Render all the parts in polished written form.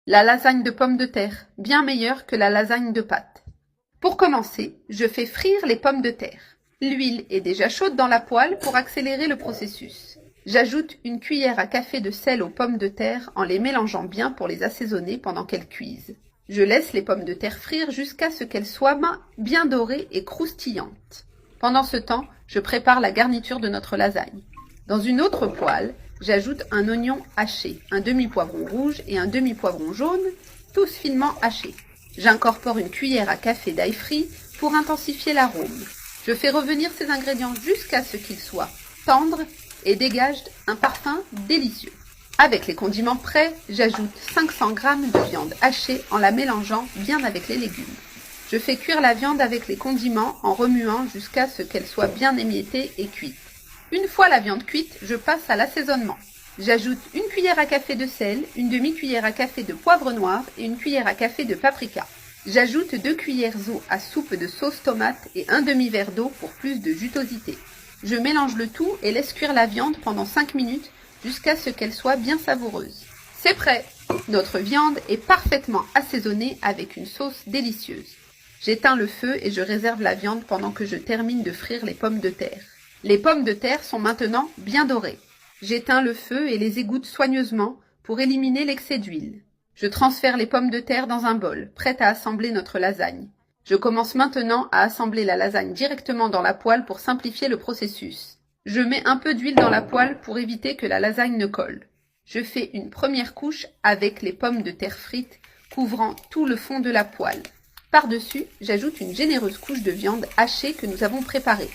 La lasagne de pommes de terre, bien meilleure que la lasagne de pâtes. Pour commencer, je fais frire les pommes de terre. L'huile est déjà chaude dans la poêle pour accélérer le processus. J'ajoute une cuillère à café de sel aux pommes de terre en les mélangeant bien pour les assaisonner pendant qu'elles cuisent. Je laisse les pommes de terre frire jusqu'à ce qu'elles soient bien dorées et croustillantes. Pendant ce temps, je prépare la garniture de notre lasagne. Dans une autre poêle, j'ajoute un oignon haché, un demi-poivron rouge et un demi-poivron jaune, tous finement hachés. J'incorpore une cuillère à café d'ail frit pour intensifier l'arôme. Je fais revenir ces ingrédients jusqu'à ce qu'ils soient tendres et dégagent un parfum délicieux. Avec les condiments prêts, j'ajoute 500 g de viande hachée en la mélangeant bien avec les légumes. Je fais cuire la viande avec les condiments en remuant jusqu'à ce qu'elle soit bien émiettée et cuite. Une fois la viande cuite, je passe à l'assaisonnement. J'ajoute une cuillère à café de sel, une demi-cuillère à café de poivre noir et une cuillère à café de paprika. J'ajoute 2 cuillères à soupe de sauce tomate et un demi-verre d'eau pour plus de jutosité. Je mélange le tout et laisse cuire la viande pendant 5 minutes jusqu'à ce qu'elle soit bien savoureuse. C'est prêt! Notre viande est parfaitement assaisonnée avec une sauce délicieuse. J'éteins le feu et je réserve la viande pendant que je termine de frire les pommes de terre. Les pommes de terre sont maintenant bien dorées. J'éteins le feu et les égoutte soigneusement pour éliminer l'excès d'huile. Je transfère les pommes de terre dans un bol, prête à assembler notre lasagne. Je commence maintenant à assembler la lasagne directement dans la poêle pour simplifier le processus. Je mets un peu d'huile dans la poêle pour éviter que la lasagne ne colle. Je fais une première couche avec les pommes de terre frites couvrant tout le fond de la poêle. Par-dessus, j'ajoute une généreuse couche de viande hachée que nous avons préparée.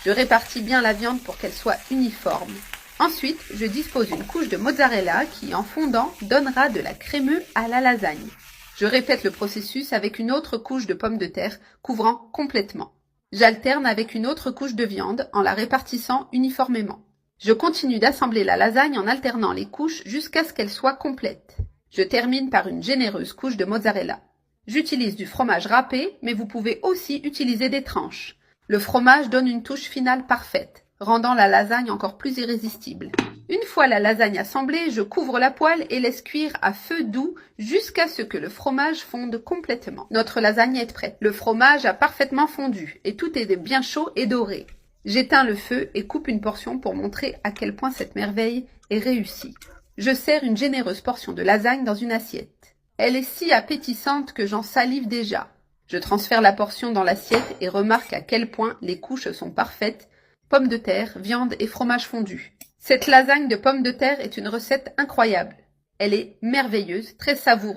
Je répartis bien la viande pour qu'elle soit uniforme. Ensuite, je dispose une couche de mozzarella qui, en fondant, donnera de la crémeux à la lasagne. Je répète le processus avec une autre couche de pommes de terre couvrant complètement. J'alterne avec une autre couche de viande en la répartissant uniformément. Je continue d'assembler la lasagne en alternant les couches jusqu'à ce qu'elle soit complète. Je termine par une généreuse couche de mozzarella. J'utilise du fromage râpé, mais vous pouvez aussi utiliser des tranches. Le fromage donne une touche finale parfaite, rendant la lasagne encore plus irrésistible. Une fois la lasagne assemblée, je couvre la poêle et laisse cuire à feu doux jusqu'à ce que le fromage fonde complètement. Notre lasagne est prête. Le fromage a parfaitement fondu et tout est bien chaud et doré. J'éteins le feu et coupe une portion pour montrer à quel point cette merveille est réussie. Je sers une généreuse portion de lasagne dans une assiette. Elle est si appétissante que j'en salive déjà. Je transfère la portion dans l'assiette et remarque à quel point les couches sont parfaites, pommes de terre, viande et fromage fondu. Cette lasagne de pommes de terre est une recette incroyable. Elle est merveilleuse, très savoureuse.